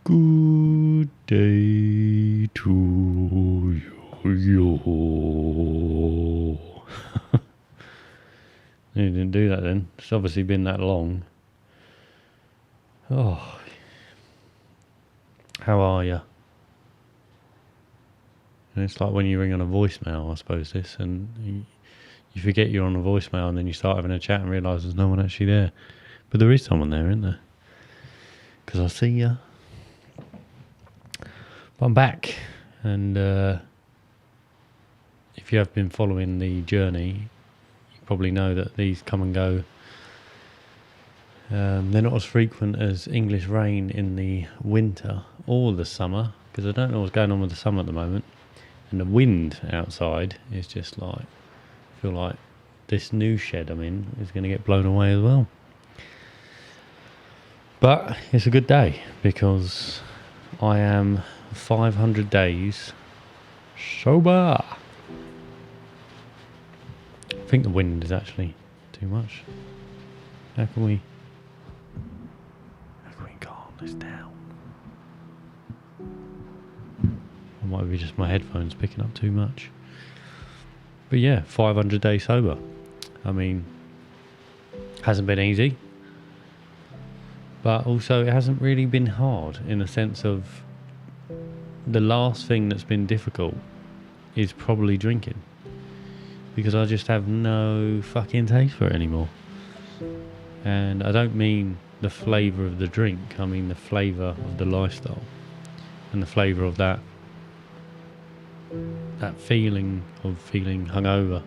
Good day to you. You didn't do that then. It's obviously been that long. Oh, how are you? And it's like when you ring on a voicemail, I suppose this, and you forget you're on a voicemail, and then you start having a chat and realise there's no one actually there. But there is someone there, isn't there? Because I see you. But I'm back, and if you have been following the journey, you probably know that these come and go. They're not as frequent as English rain in the winter or the summer, because I don't know what's going on with the summer at the moment. And the wind outside is just like, I feel like this new shed I'm in is going to get blown away as well. But it's a good day because I am 500 days sober. I think the wind is actually too much. How can we calm this down? Or might be just my headphones picking up too much. But yeah, 500 days sober. I mean, hasn't been easy. But also it hasn't really been hard, in the sense of the last thing that's been difficult is probably drinking, because I just have no fucking taste for it anymore. And I don't mean the flavour of the drink, I mean the flavour of the lifestyle, and the flavour of that feeling of feeling hungover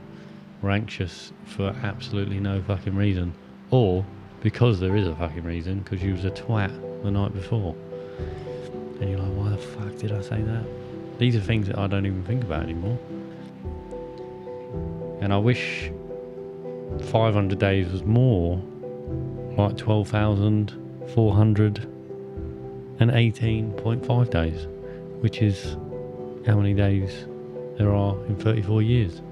or anxious for absolutely no fucking reason, or because there is a fucking reason, because you was a twat the night before. And you're like, why the fuck did I say that? These are things that I don't even think about anymore. And I wish 500 days was more like 12,418.5 days, which is how many days there are in 34 years.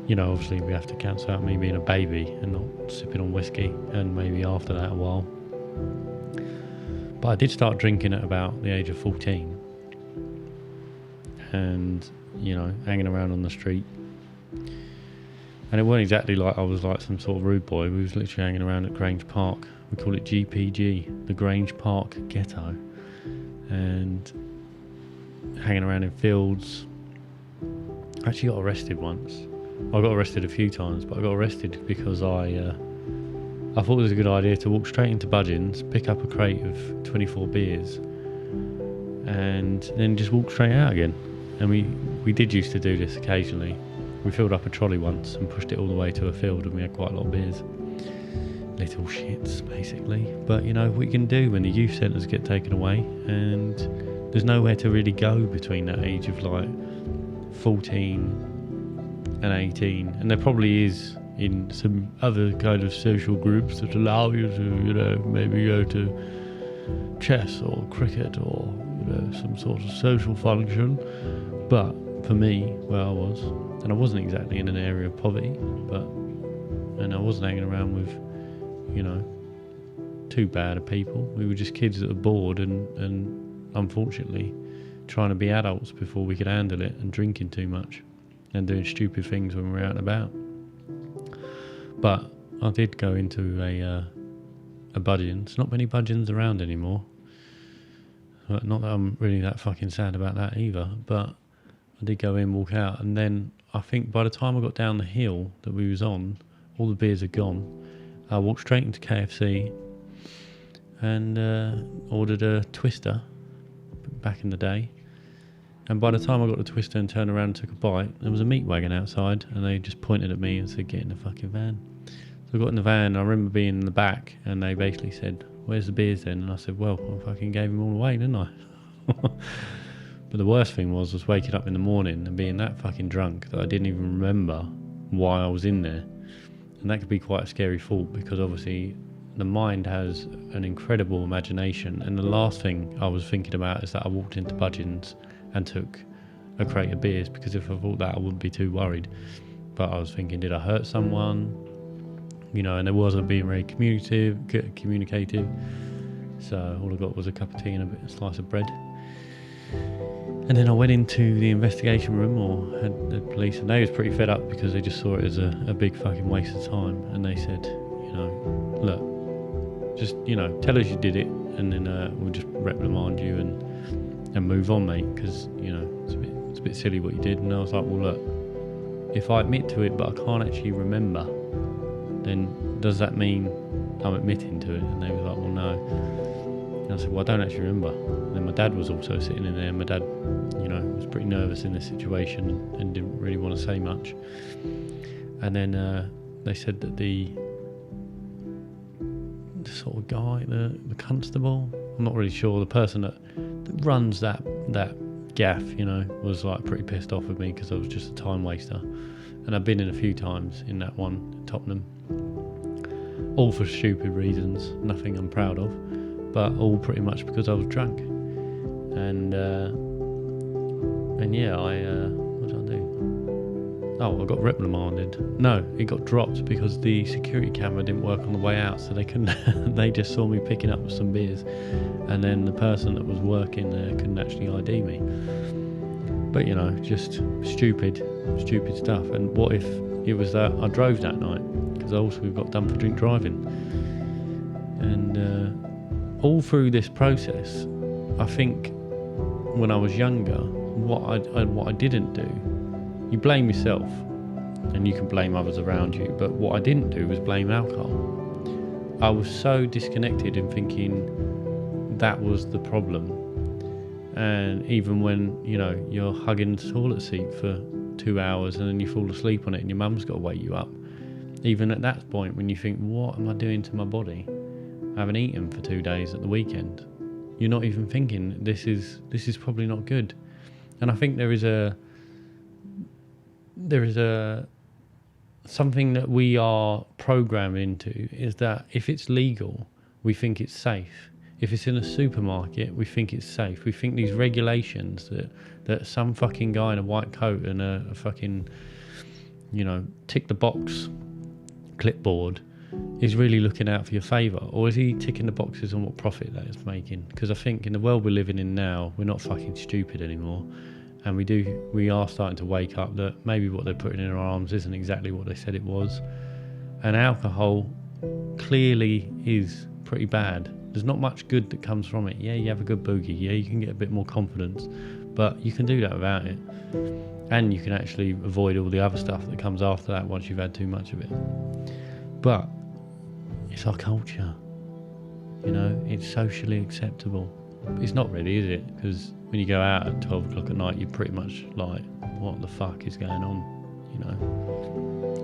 You know, obviously we have to cancel out me being a baby and not sipping on whiskey, and maybe after that a while. But I did start drinking at about the age of 14, and, you know, hanging around on the street. And it wasn't exactly like I was like some sort of rude boy. We was literally hanging around at Grange Park. We call it GPG, the Grange Park Ghetto. And hanging around in fields. I actually got arrested once. I got arrested a few times, but I got arrested because I thought it was a good idea to walk straight into Budgeon's, pick up a crate of 24 beers, and then just walk straight out again. And we did used to do this occasionally. We filled up a trolley once and pushed it all the way to a field, and we had quite a lot of beers. Little shits, basically. But, you know, what you can do when the youth centres get taken away, and there's nowhere to really go between that age of like 14 and 18, and there probably is in some other kind of social groups that allow you to, you know, maybe go to chess or cricket or, you know, some sort of social function. But for me, where I was, and I wasn't exactly in an area of poverty, and I wasn't hanging around with, you know, too bad of people. We were just kids that were bored and unfortunately trying to be adults before we could handle it, and drinking too much and doing stupid things when we were out and about. But I did go into a Budgeon's. Not many Budgeon's around anymore. Not that I'm really that fucking sad about that either, but I did go in, walk out, and then I think by the time I got down the hill that we was on, all the beers had gone. I walked straight into KFC and ordered a Twister back in the day. And by the time I got the Twister and turned around and took a bite, there was a meat wagon outside, and they just pointed at me and said, get in the fucking van. So I got in the van, and I remember being in the back, and they basically said, where's the beers then? And I said, well, I fucking gave them all away, didn't I? But the worst thing was waking up in the morning and being that fucking drunk that I didn't even remember why I was in there. And that could be quite a scary thought, because obviously the mind has an incredible imagination, and the last thing I was thinking about is that I walked into Budgeon's and took a crate of beers, because if I thought that, I wouldn't be too worried. But I was thinking, did I hurt someone? You know, and there wasn't being very communicative. So all I got was a cup of tea and a slice of bread. And then I went into the investigation room, or had the police, and they was pretty fed up because they just saw it as a big fucking waste of time. And they said, look, just, tell us you did it, and then we'll just reprimand you and move on, mate, because, it's a bit silly what you did. And I was like, well, look, if I admit to it but I can't actually remember, then does that mean I'm admitting to it? And they were like, well, no. And I said, well, I don't actually remember. And then my dad was also sitting in there. My dad, was pretty nervous in this situation and didn't really want to say much. And then they said that the sort of guy, the constable, I'm not really sure, the person that runs that gaff, was like pretty pissed off with me because I was just a time waster. And I've been in a few times in that one at Tottenham, all for stupid reasons, nothing I'm proud of, but all pretty much because I was drunk. And yeah, what did I do? Oh, I got reprimanded. No, it got dropped because the security camera didn't work on the way out, so they couldn't. They just saw me picking up some beers, and then the person that was working there couldn't actually ID me. But just stupid stuff. And what if it was that I drove that night? Because I also got done for drink driving. And all through this process, I think when I was younger, what I didn't do, you blame yourself and you can blame others around you, but what I didn't do was blame alcohol. I was so disconnected in thinking that was the problem. And even when you're hugging the toilet seat for 2 hours and then you fall asleep on it and your mum's got to wake you up, even at that point when you think, what am I doing to my body? I haven't eaten for 2 days at the weekend. You're not even thinking this is probably not good. And I think there is a something that we are programmed into, is that if it's legal, we think it's safe. If it's in a supermarket, we think it's safe. We think these regulations that some fucking guy in a white coat and a fucking, tick the box clipboard is really looking out for your favour, or is he ticking the boxes on what profit that is making? Because I think in the world we're living in now, we're not fucking stupid anymore, and we are starting to wake up that maybe what they're putting in our arms isn't exactly what they said it was. And alcohol clearly is pretty bad. There's not much good that comes from it. Yeah, you have a good boogie, yeah, you can get a bit more confidence, but you can do that without it, and you can actually avoid all the other stuff that comes after that once you've had too much of it. But it's our culture, it's socially acceptable. It's not really, is it? Because when you go out at 12 o'clock at night, you're pretty much like, what the fuck is going on?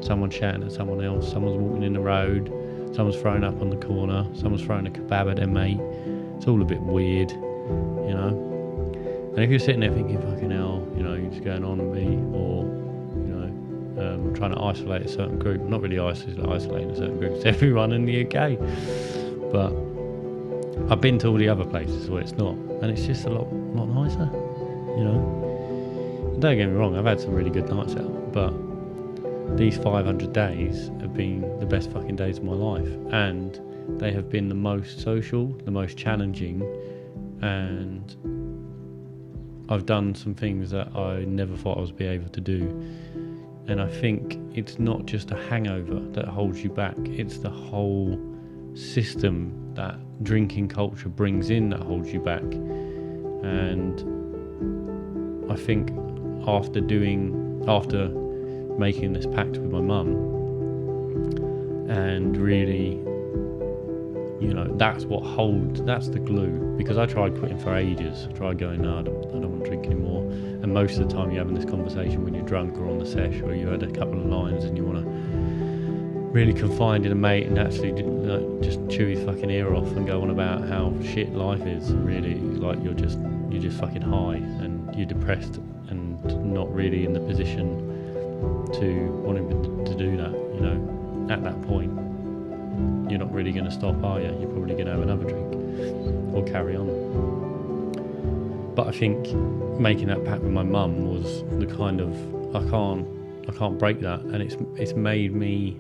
Someone's shouting at someone else, someone's walking in the road, someone's throwing up on the corner, someone's throwing a kebab at their mate. It's all a bit weird, And if you're sitting there thinking, fucking hell, you're just going on with me, or trying to isolate a certain group. Not really isolating a certain group, it's everyone in the UK. But I've been to all the other places where it's not, and it's just a lot nicer, Don't get me wrong, I've had some really good nights out, but these 500 days have been the best fucking days of my life, and they have been the most social, the most challenging, and I've done some things that I never thought I would be able to do. And I think it's not just a hangover that holds you back, it's the whole system that drinking culture brings in that holds you back. And I think after making this pact with my mum, and really, that's the glue. Because I tried quitting for ages. I tried going, no, I don't want to drink anymore. And most of the time you're having this conversation when you're drunk or on the sesh, or you had a couple of lines and you want to really confide in a mate and actually just chew his fucking ear off and go on about how shit life is. Really, like you're just fucking high and you're depressed and not really in the position to wanting to do that. At that point, you're not really going to stop, are you? You're probably going to have another drink or carry on. But I think making that pact with my mum was the kind of, I can't break that, and it's made me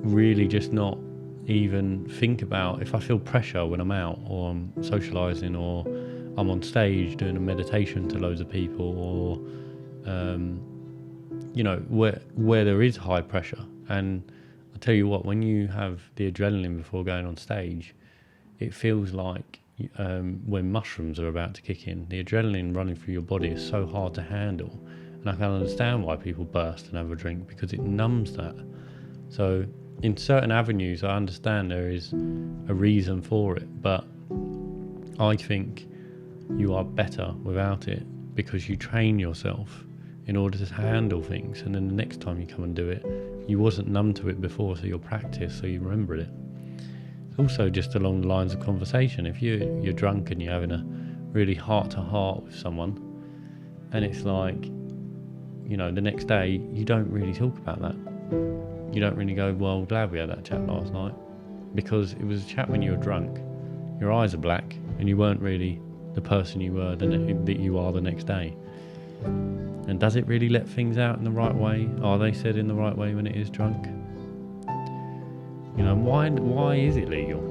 really just not even think about if I feel pressure when I'm out or I'm socialising or I'm on stage doing a meditation to loads of people, or where there is high pressure. And I tell you what, when you have the adrenaline before going on stage, it feels like when mushrooms are about to kick in. The adrenaline running through your body is so hard to handle, and I can understand why people burst and have a drink, because it numbs that. So in certain avenues I understand there is a reason for it, but I think you are better without it, because you train yourself in order to handle things, and then the next time you come and do it, you wasn't numb to it before, so you'll practice, so you remember it. Also, just along the lines of conversation, if you're drunk and you're having a really heart-to-heart with someone, and it's like, the next day, you don't really talk about that. You don't really go, well, glad we had that chat last night, because it was a chat when you were drunk, your eyes are black, and you weren't really the person you were that you are the next day. And does it really let things out in the right way? Are they said in the right way when it is drunk? Why is it legal?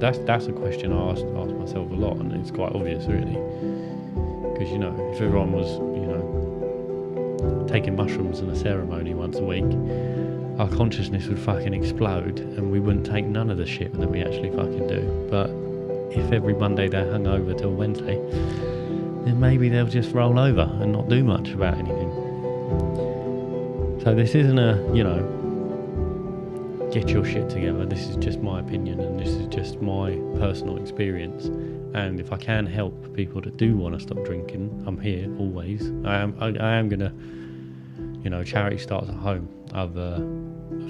That's a question I ask myself a lot, and it's quite obvious, really. Because if everyone was taking mushrooms in a ceremony once a week, our consciousness would fucking explode, and we wouldn't take none of the shit that we actually fucking do. But if every Monday they're hung over till Wednesday, then maybe they'll just roll over and not do much about anything. So this isn't a get your shit together. This is just my opinion, and this is just my personal experience. And if I can help people that do want to stop drinking, I'm here always. I am gonna, charity starts at home. I've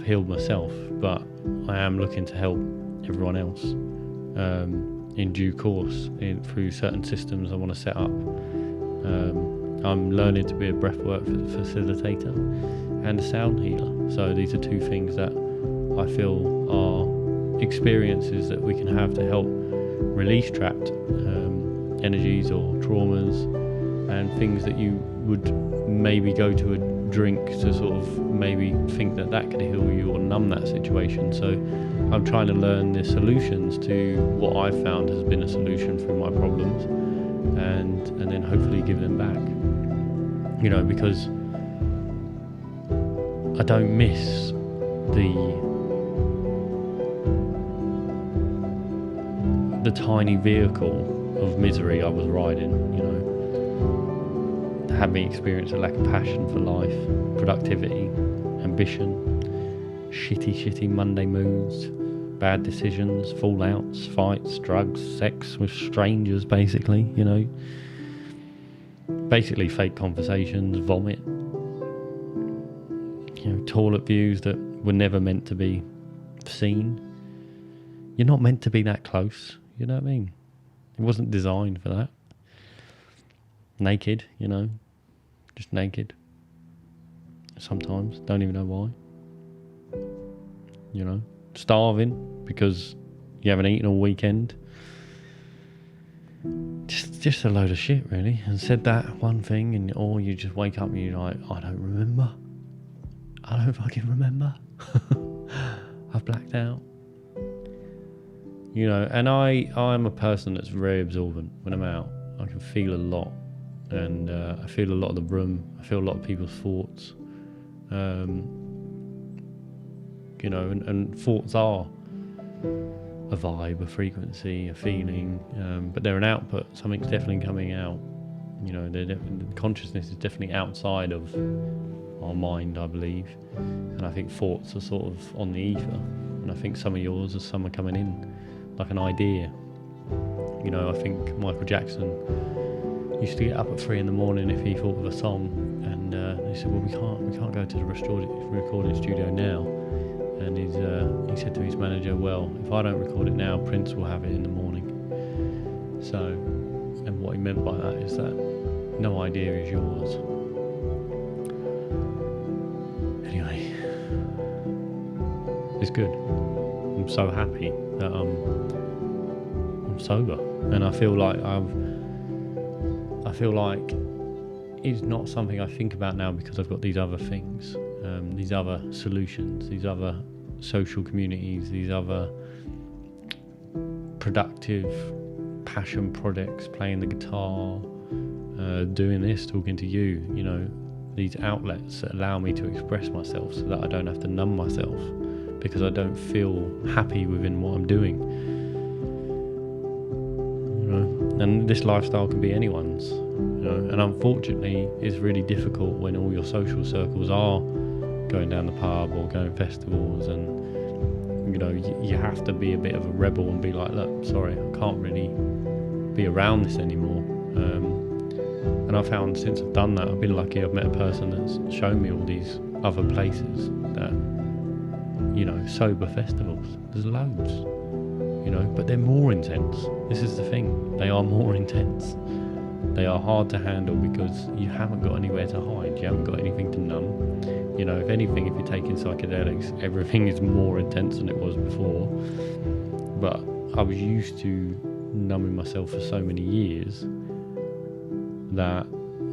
healed myself, but I am looking to help everyone else in due course through certain systems I want to set up. I'm learning to be a breathwork facilitator and a sound healer. So these are two things that I feel are experiences that we can have to help release trapped energies or traumas, and things that you would maybe go to a drink to sort of maybe think that could heal you or numb that situation. So I'm trying to learn the solutions to what I've found has been a solution through my problems, and then hopefully give them back. Because I don't miss the tiny vehicle of misery I was riding, that had me experience a lack of passion for life, productivity, ambition, shitty Monday moods, bad decisions, fallouts, fights, drugs, sex with strangers, basically, basically fake conversations, vomit, toilet views that were never meant to be seen. You're not meant to be that close, you know what I mean? It wasn't designed for that. Naked, just naked. Sometimes, don't even know why. Starving because you haven't eaten all weekend. Just a load of shit, really. And said that one thing, or you just wake up and you're like, I don't remember. I don't fucking remember. I've blacked out. And I'm a person that's very absorbent when I'm out. I can feel a lot, and I feel a lot of the room. I feel a lot of people's thoughts. And thoughts are a vibe, a frequency, a feeling, but they're an output. Something's definitely coming out. The consciousness is definitely outside of our mind, I believe, and I think thoughts are sort of on the ether, and I think some of yours are some are coming in like an idea. I think Michael Jackson used to get up at 3 a.m. if he thought of a song, and he said, well, we can't go to the recording studio now. And he said to his manager, well, if I don't record it now, Prince will have it in the morning. So, and what he meant by that is that no idea is yours. Anyway, it's good. I'm so happy that I'm sober, and I feel like it's not something I think about now because I've got these other things, these other solutions, these other social communities, these other productive passion projects, playing the guitar, doing this, talking to you, you know, these outlets that allow me to express myself so that I don't have to numb myself because I don't feel happy within what I'm doing. You know? And this lifestyle can be anyone's, you know, and unfortunately it's really difficult when all your social circles are going down the pub or going festivals, and you know, you have to be a bit of a rebel and be like, look, sorry, I can't really be around this anymore. And I found since I've done that, I've been lucky. I've met a person that's shown me all these other places that, you know, sober festivals. There's loads, you know, but they're more intense. This is the thing. They are more intense. They are hard to handle because you haven't got anywhere to hide. You haven't got anything to numb. You know, if anything, if you're taking psychedelics, everything is more intense than it was before. But I was used to numbing myself for so many years that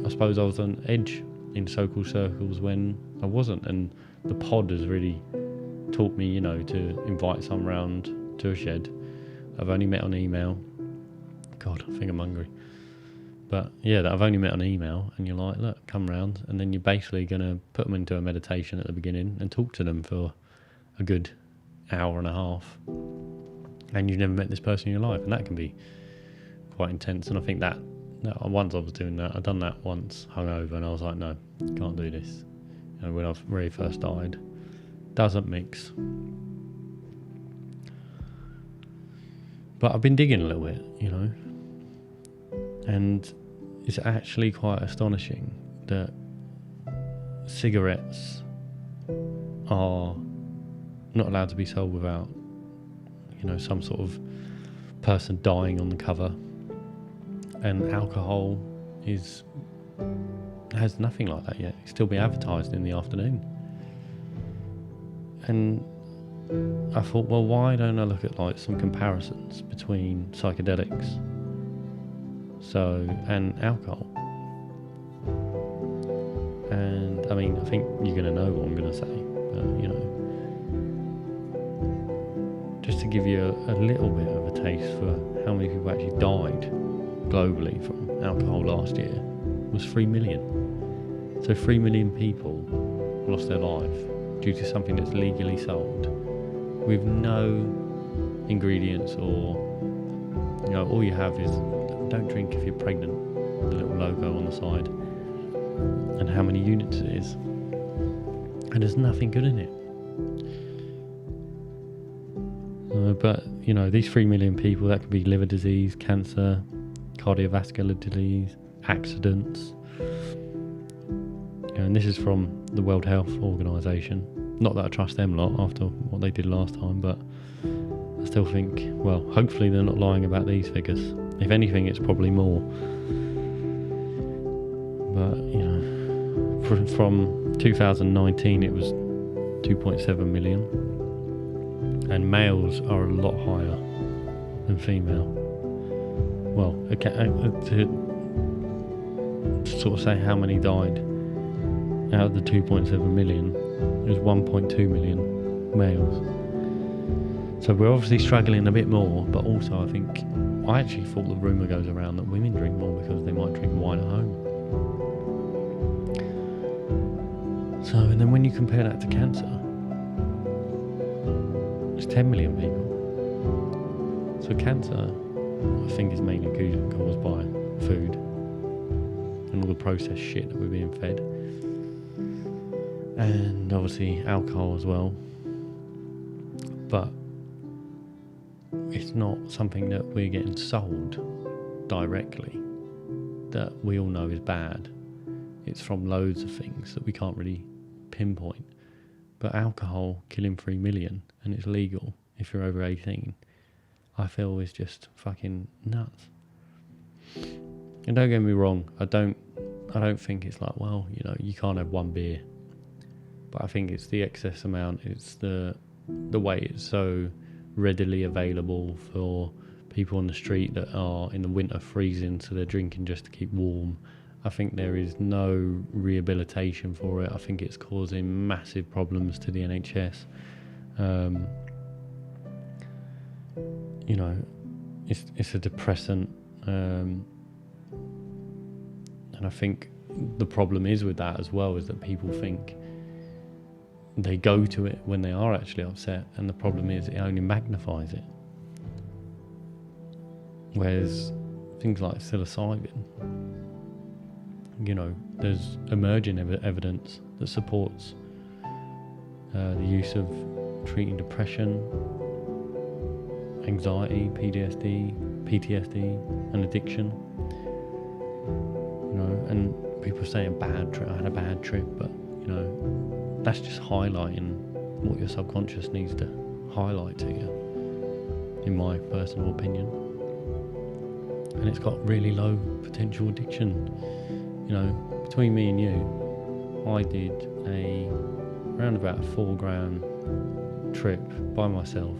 I suppose I was on edge in social circles when I wasn't. And the pod has really taught me, you know, to invite some round to a shed. I've only met on email. God, I think I'm hungry. But yeah, that I've only met on email, and you're like, look, come round, and then you're basically going to put them into a meditation at the beginning and talk to them for a good hour and a half. And you've never met this person in your life, and that can be quite intense. And I think that once I was doing that, I'd done that once, hungover, and I was like, no, can't do this. You know, when I very first died, doesn't mix. But I've been digging a little bit, you know, and it's actually quite astonishing that cigarettes are not allowed to be sold without, you know, some sort of person dying on the cover, and alcohol has nothing like that yet. It's still be advertised in the afternoon. And I thought, well, why don't I look at like some comparisons between psychedelics and alcohol? And I mean, I think you're going to know what I'm going to say, but you know, just to give you a little bit of a taste for how many people actually died globally from alcohol last year was 3 million. So 3 million people lost their life due to something that's legally sold with no ingredients, or, you know, all you have is don't drink if you're pregnant, the little logo on the side, and how many units it is, and there's nothing good in it. But you know, these 3 million people, that could be liver disease, cancer, cardiovascular disease, accidents. And this is from the World Health Organization. Not that I trust them lot after what they did last time, but I still think, well, hopefully they're not lying about these figures. If anything, it's probably more. But, you know, from 2019 it was 2.7 million. And males are a lot higher than female. Well, to sort of say how many died out of the 2.7 million, it was 1.2 million males. So we're obviously struggling a bit more, but also I actually thought the rumour goes around that women drink more because they might drink wine at home. So, and then when you compare that to cancer, it's 10 million people. So cancer, I think, is mainly caused by food and all the processed shit that we're being fed. And obviously alcohol as well. But it's not something that we're getting sold directly that we all know is bad. It's from loads of things that we can't really pinpoint. But alcohol killing 3 million, and it's legal if you're over 18, I feel is just fucking nuts. And don't get me wrong, I don't think it's like, well, you know, you can't have one beer. But I think it's the excess amount, it's the way it's so readily available for people on the street that are in the winter freezing, so they're drinking just to keep warm. I think there is no rehabilitation for it. I think it's causing massive problems to the NHS. You know, it's a depressant, and I think the problem is with that as well is that people think they go to it when they are actually upset, and the problem is it only magnifies it. Whereas things like psilocybin, you know, there's emerging evidence that supports the use of treating depression, anxiety, PTSD, and addiction. You know, and people say I had a bad trip, but you know, that's just highlighting what your subconscious needs to highlight to you, in my personal opinion. And it's got really low potential addiction. You know, between me and you, I did around about a 4 gram trip by myself.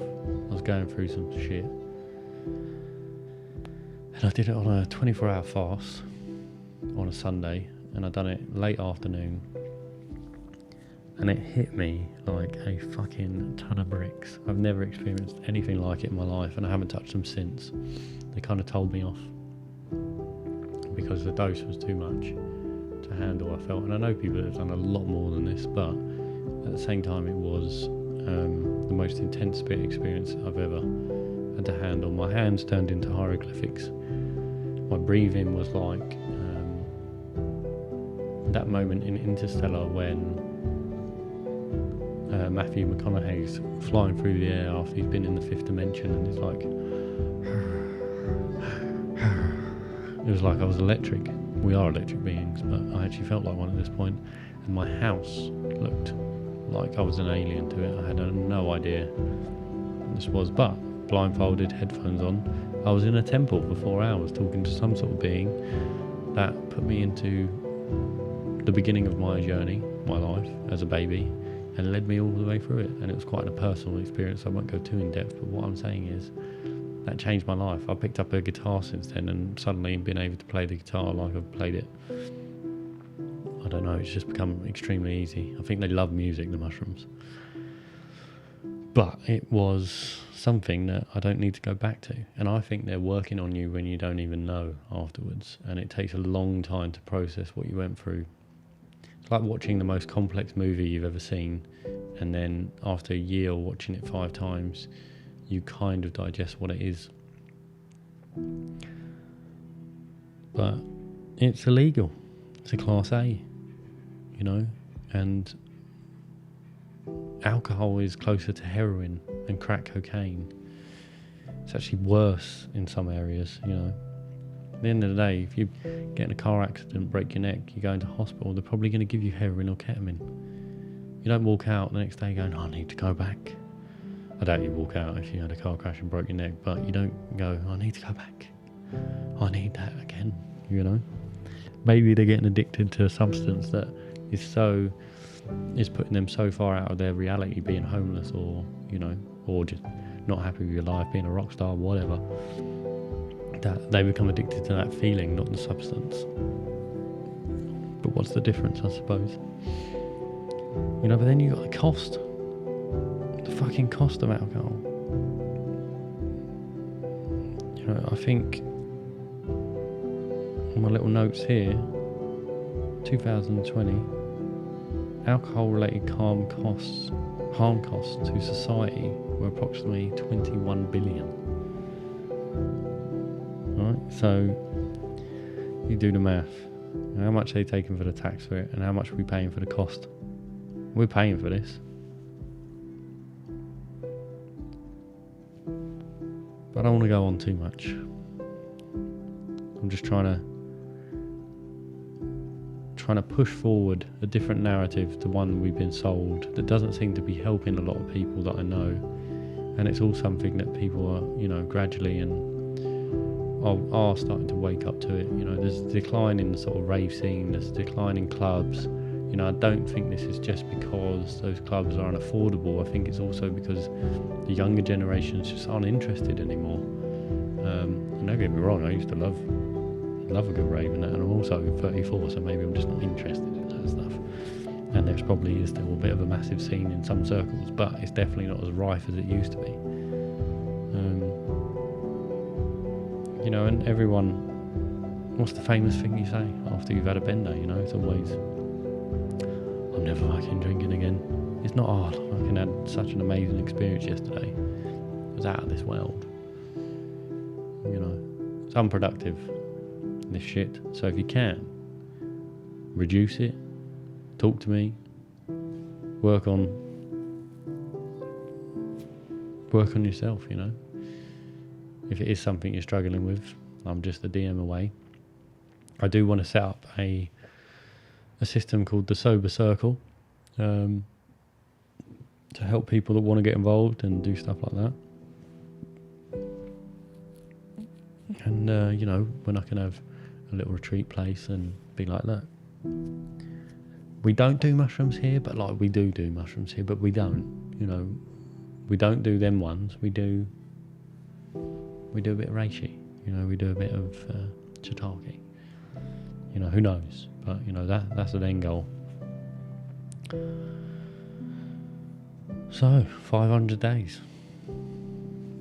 I was going through some shit, and I did it on a 24-hour fast on a Sunday, and I done it late afternoon, and it hit me like a fucking ton of bricks. I've never experienced anything like it in my life, and I haven't touched them since. They kind of told me off because the dose was too much to handle, I felt. And I know people that have done a lot more than this, but at the same time it was the most intense experience I've ever had to handle. My hands turned into hieroglyphics. My breathing was like that moment in Interstellar when Matthew McConaughey's flying through the air after he's been in the 5th dimension, and it's like it was like I was electric. We are electric beings, but I actually felt like one at this point, and my house looked like I was an alien to it. I had no idea what this was, but blindfolded, headphones on, I was in a temple for 4 hours talking to some sort of being that put me into the beginning of my journey, my life as a baby, and led me all the way through it. And it was quite a personal experience. I won't go too in depth, but what I'm saying is that changed my life. I picked up a guitar since then, and suddenly been able to play the guitar like I've played it. I don't know, it's just become extremely easy. I think they love music, the mushrooms. But it was something that I don't need to go back to. And I think they're working on you when you don't even know afterwards. And it takes a long time to process what you went through. It's like watching the most complex movie you've ever seen, and then after a year watching it 5 times, you kind of digest what it is. But it's illegal. It's a Class A, you know, and alcohol is closer to heroin and crack cocaine. It's actually worse in some areas, you know. At the end of the day, if you get in a car accident, break your neck, you go into hospital, they're probably going to give you heroin or ketamine. You don't walk out the next day going, I need to go back. I doubt you walk out if you had a car crash and broke your neck, but you don't go, I need to go back. I need that again, you know. Maybe they're getting addicted to a substance that is putting them so far out of their reality, being homeless or, you know, or just not happy with your life, being a rock star, whatever, that they become addicted to that feeling, not the substance. But what's the difference, I suppose? You know, but then you got the cost. The fucking cost of alcohol. You know, I think on my little notes here, 2020, alcohol-related harm costs to society were approximately 21 billion. Right, so you do the math. How much are they taking for the tax for it, and how much are we paying for the cost? We're paying for this. But I don't want to go on too much. I'm just trying to push forward a different narrative to one we've been sold that doesn't seem to be helping a lot of people that I know. And it's all something that people are, you know, gradually and are starting to wake up to it. You know, there's a decline in the sort of rave scene, there's a decline in clubs. You know, I don't think this is just because those clubs are unaffordable. I think it's also because the younger generations just aren't interested anymore. And don't get me wrong, I used to love a good rave and that, and I'm also 34, so maybe I'm just not interested in that stuff. and there's probably is still a bit of a massive scene in some circles, but it's definitely not as rife as it used to be. You know, and everyone, what's the famous thing you say after you've had a bender? You know, it's always, I'm never fucking drinking again. It's not hard. I fucking had such an amazing experience yesterday. It was out of this world. You know, it's unproductive, this shit. So if you can, reduce it, talk to me, work on yourself, you know. If it is something you're struggling with, I'm just a DM away. I do want to set up a system called the Sober Circle, to help people that want to get involved and do stuff like that. And, you know, when I can have a little retreat place and be like that. We don't do mushrooms here, but like we do mushrooms here, but we don't, you know, we don't do them ones. We do a bit of reishi, you know, we do a bit of shiitake. You know, who knows? But, you know, that's an end goal. So, 500 days.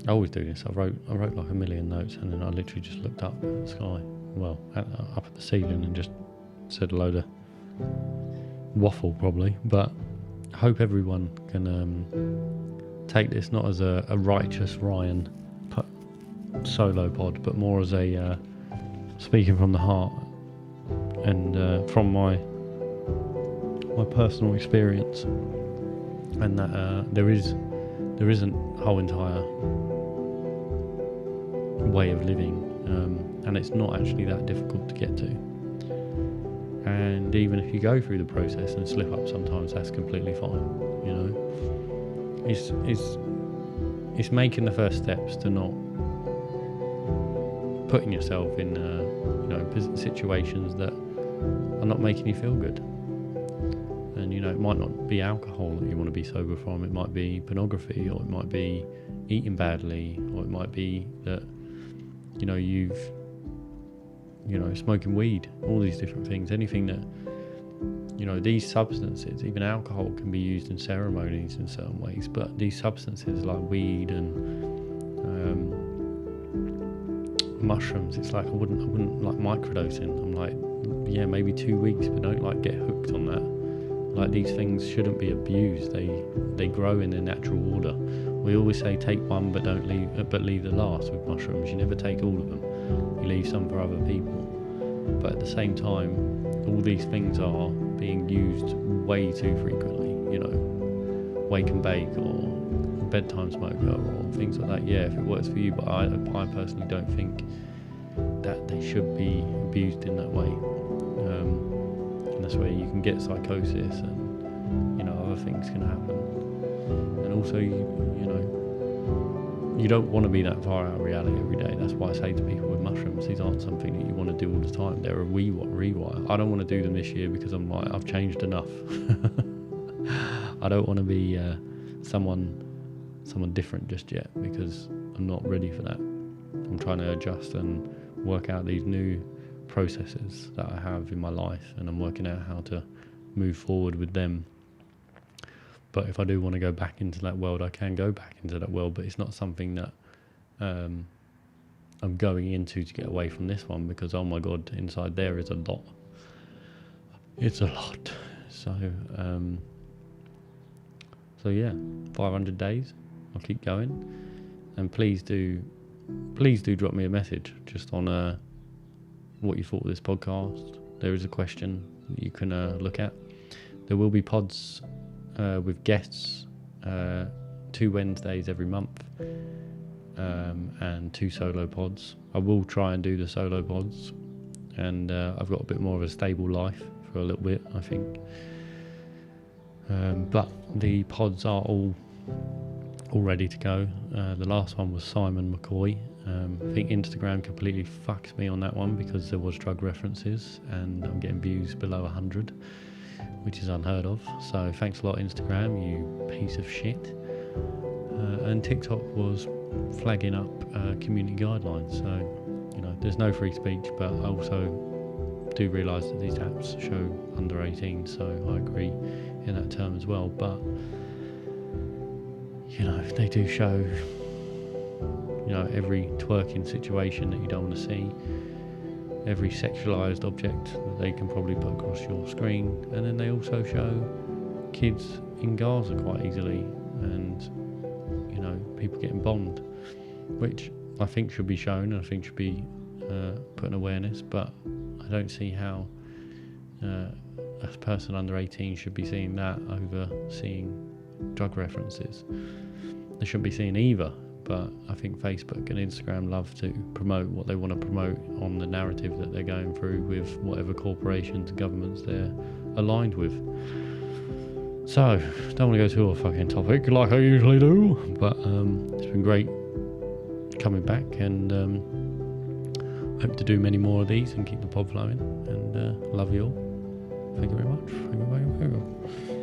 I always do this. I wrote like a million notes, and then I literally just looked up at the sky, well, up at the ceiling, and just said a load of waffle probably. But I hope everyone can take this not as a righteous Ryan solo pod, but more as a speaking from the heart, and from my personal experience, and that there isn't a whole entire way of living, and it's not actually that difficult to get to. And even if you go through the process and slip up sometimes, that's completely fine. You know, it's making the first steps to not putting yourself in situations that are not making you feel good. And, you know, it might not be alcohol that you want to be sober from. It might be pornography, or it might be eating badly, or it might be that, you know, smoking weed, all these different things. Anything that, you know, these substances, even alcohol can be used in ceremonies in certain ways, but these substances like weed and mushrooms, it's like I wouldn't like microdosing. I'm like, yeah, maybe 2 weeks, but don't like get hooked on that. Like, these things shouldn't be abused. They grow in their natural order. We always say take one, but leave the last. With mushrooms, you never take all of them. You leave some for other people. But at the same time, all these things are being used way too frequently. You know, wake and bake, or bedtime smoker, or things like that. Yeah, if it works for you, but I personally don't think that they should be abused in that way. And that's where you can get psychosis, and, you know, other things can happen. And also, you don't want to be that far out of reality every day. That's why I say to people with mushrooms, these aren't something that you want to do all the time. They're a rewire. I don't want to do them this year because I'm like, I've changed enough. I don't want to be someone different just yet, because I'm not ready for that. I'm trying to adjust and work out these new processes that I have in my life, and I'm working out how to move forward with them. But if I do want to go back into that world, I can go back into that world, but it's not something that I'm going into to get away from this one, because, oh my God, inside there is a lot. It's a lot. So yeah, 500 days. I'll keep going. And please do drop me a message just on what you thought of this podcast. There is a question that you can look at. There will be pods with guests 2 Wednesdays every month, and 2 solo pods. I will try and do the solo pods, and I've got a bit more of a stable life for a little bit, I think. But the pods are all ready to go. The last one was Simon McCoy. I think Instagram completely fucks me on that one, because there was drug references, and I'm getting views below 100, which is unheard of. So thanks a lot, Instagram, you piece of shit. And TikTok was flagging up community guidelines. So, you know, there's no free speech, but also do realise that these apps show under 18, so I agree in that term as well. But they do show every twerking situation that you don't want to see, every sexualised object that they can probably put across your screen, and then they also show kids in Gaza quite easily, and people getting bombed, which I think should be shown, and I think should be put in awareness. But I don't see how a person under 18 should be seeing that over seeing drug references. They shouldn't be seeing either. But I think Facebook and Instagram love to promote what they want to promote on the narrative that they're going through with whatever corporations and governments they're aligned with. So, don't want to go to a fucking topic like I usually do, but it's been great coming back, and hope to do many more of these and keep the pod flowing, and love you all. Thank you very much. Thank you very much.